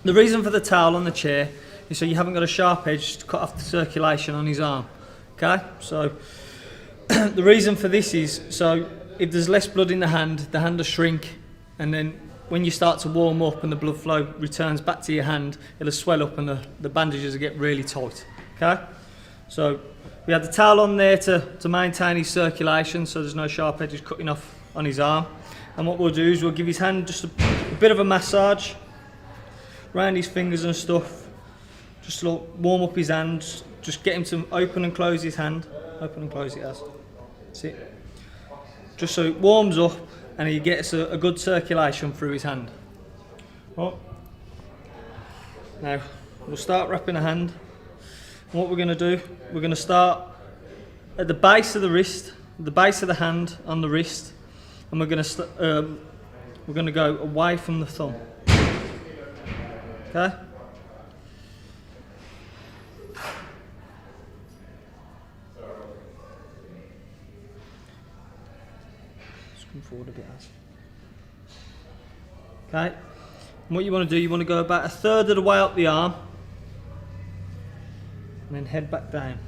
The reason for the towel on the chair is so you haven't got a sharp edge to cut off the circulation on his arm. Okay, so the reason for this is so if there's less blood in the hand will shrink, and then when you start to warm up and the blood flow returns back to your hand, it'll swell up and the bandages will get really tight. Okay, so we had the towel on there to maintain his circulation, so there's no sharp edges cutting off on his arm. And what we'll do is we'll give his hand just a bit of a massage around his fingers and stuff, just to warm up his hand, just get him to open and close his hand, open and close it as. That's it. Just so it warms up and he gets a good circulation through his hand. Right. Now we'll start wrapping the hand. And what we're going to do, we're going to start at the base of the wrist, the base of the hand on the wrist, and we're going to go away from the thumb. Okay. Just come forward a bit. Okay. And what you want to do, you want to go about a third of the way up the arm, and then head back down.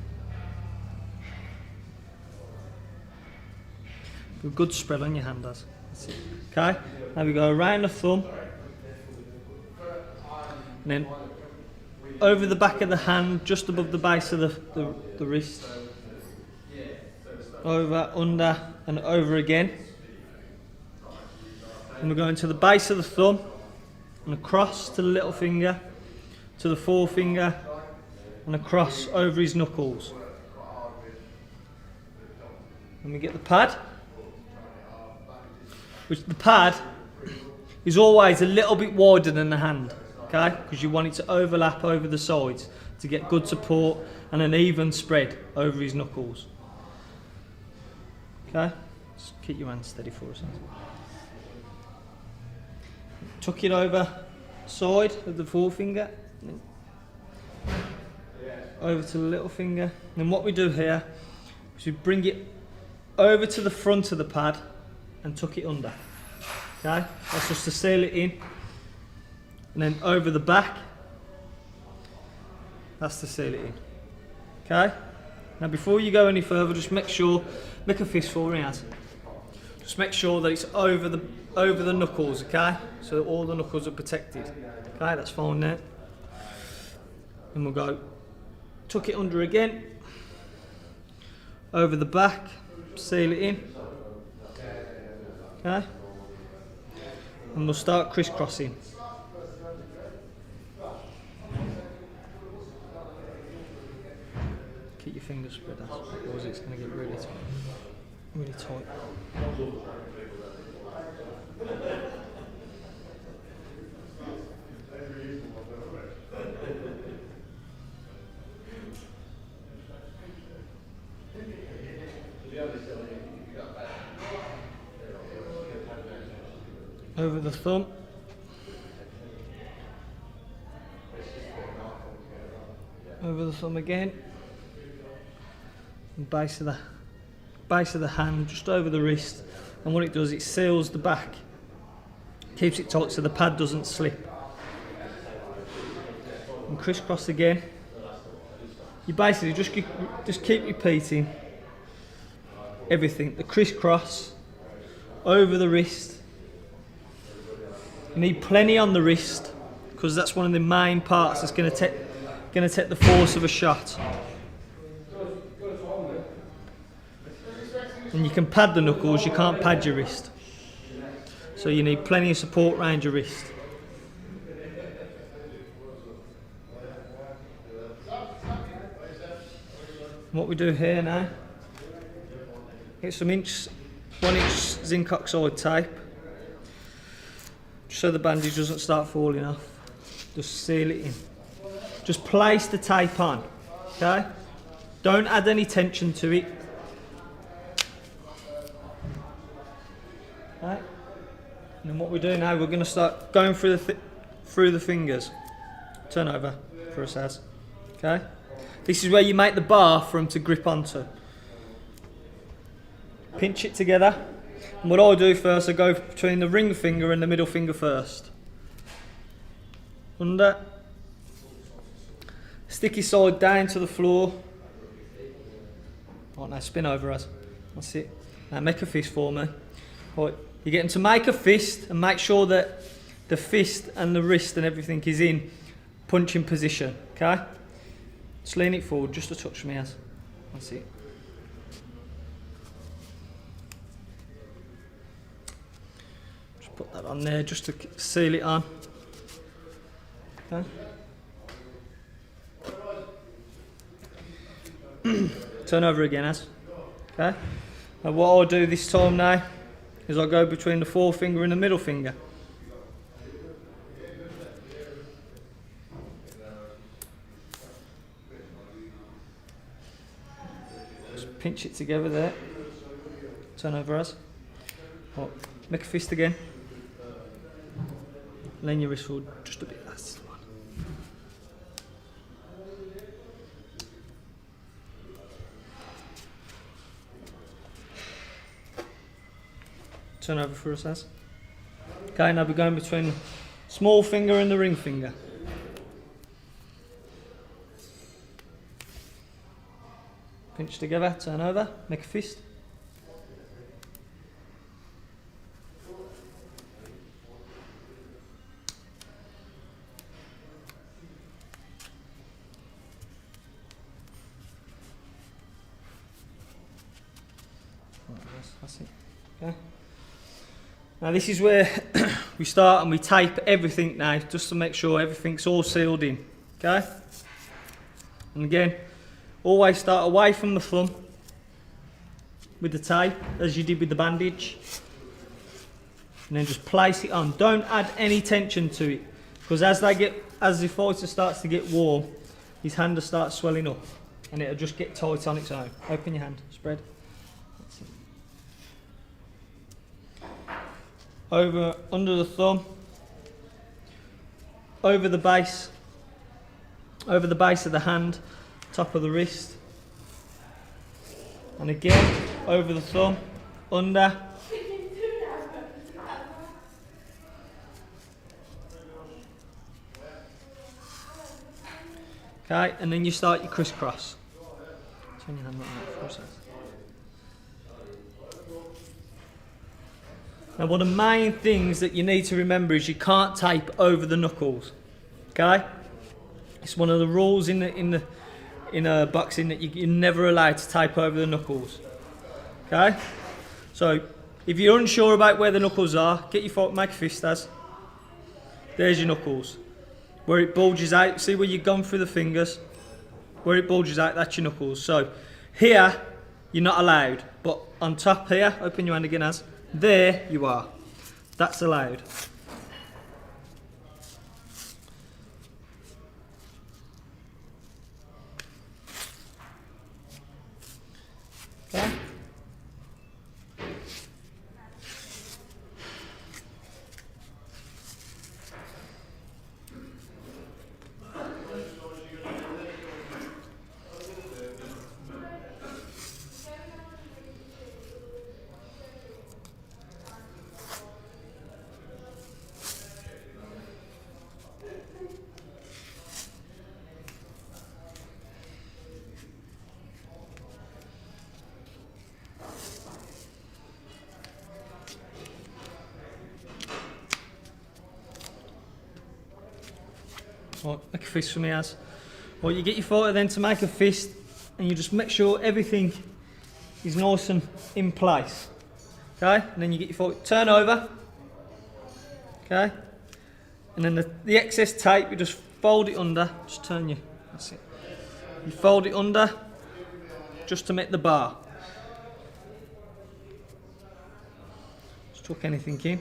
A good spread on your hand, as. That's it. Okay. Now we go around the thumb, and then over the back of the hand, just above the base of the wrist. Over, under, and over again. And we're going to the base of the thumb, and across to the little finger, to the forefinger, and across over his knuckles. And we get the pad, which the pad is always a little bit wider than the hand, okay? Because you want it to overlap over the sides to get good support and an even spread over his knuckles. Okay? Just keep your hand steady for us. Tuck it over side of the forefinger, over to the little finger. And what we do here is we bring it over to the front of the pad and tuck it under. Okay, that's just to seal it in. And then over the back, that's to seal it in. Okay, now before you go any further, just make a fist for me, Az. Just make sure that it's over the knuckles, okay? So that all the knuckles are protected. Okay, that's fine there. And we'll go tuck it under again, over the back, seal it in. Okay? And we'll start crisscrossing. Keep your fingers spread out, otherwise it's going to get really tight. Over the thumb. Over the thumb again. And base of the hand, just over the wrist. And what it does, it seals the back. Keeps it tight so the pad doesn't slip. And crisscross again. You basically just keep repeating everything. The crisscross, over the wrist. You need plenty on the wrist because that's one of the main parts that's going to take the force of a shot. And you can pad the knuckles, you can't pad your wrist. So you need plenty of support around your wrist. What we do here now, get some 1 inch zinc oxide tape, so the bandage doesn't start falling off. Just seal it in. Just place the tape on, okay? Don't add any tension to it. Right? And then what we do now, we're going to start going through the fingers. Turn over for us, Az. Okay? This is where you make the bar for them to grip onto. Pinch it together. And what I'll do first, I go between the ring finger and the middle finger first. under. Stick your side down to the floor. Right, now spin over us. That's it. Now make a fist for me. Right, you're getting to make a fist and make sure that the fist and the wrist and everything is in punching position, okay? Just lean it forward just a touch from me, as. That's it. Just put that on there just to seal it on. Okay. Turn over again, as. Okay. And what I'll do this time now is I'll go between the forefinger and the middle finger. Just pinch it together there. Turn over, as. Right. Make a fist again. Lean your wrist forward just a bit. That's the one. Turn over for us, as. Okay, now we're going between small finger and the ring finger. Pinch together, turn over, make a fist. That's it. Okay. Now this is where we start and we tape everything now, just to make sure everything's all sealed in. Okay? And again, always start away from the thumb with the tape, as you did with the bandage. And then just place it on. Don't add any tension to it, because as the fighter starts to get warm, his hand will start swelling up and it'll just get tight on its own. Open your hand, spread. Over, under the thumb, over the base of the hand, top of the wrist, and again over the thumb, under, okay, and then you start your crisscross. Turn your hand like that for a second. Now, one of the main things that you need to remember is you can't tape over the knuckles. Okay, it's one of the rules in boxing that you're never allowed to tape over the knuckles. Okay, so if you're unsure about where the knuckles are, get your foot, make a fist, as. There's your knuckles. Where it bulges out, see where you've gone through the fingers? Where it bulges out, that's your knuckles. So here, you're not allowed, but on top here, open your hand again, as. There you are. That's allowed. Okay. Right, make a fist for me, as. Well, you get your fighter then to make a fist, and you just make sure everything is nice and in place. Okay, and then you get your fighter, turn over. Okay, and then the excess tape, you just fold it under, just turn you, that's it. You fold it under, just to make the bar. Just tuck anything in.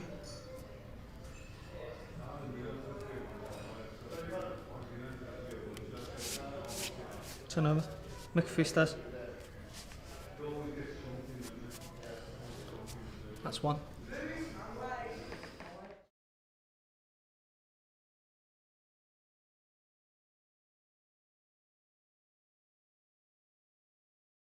Turn over, make a fist, as. That's one.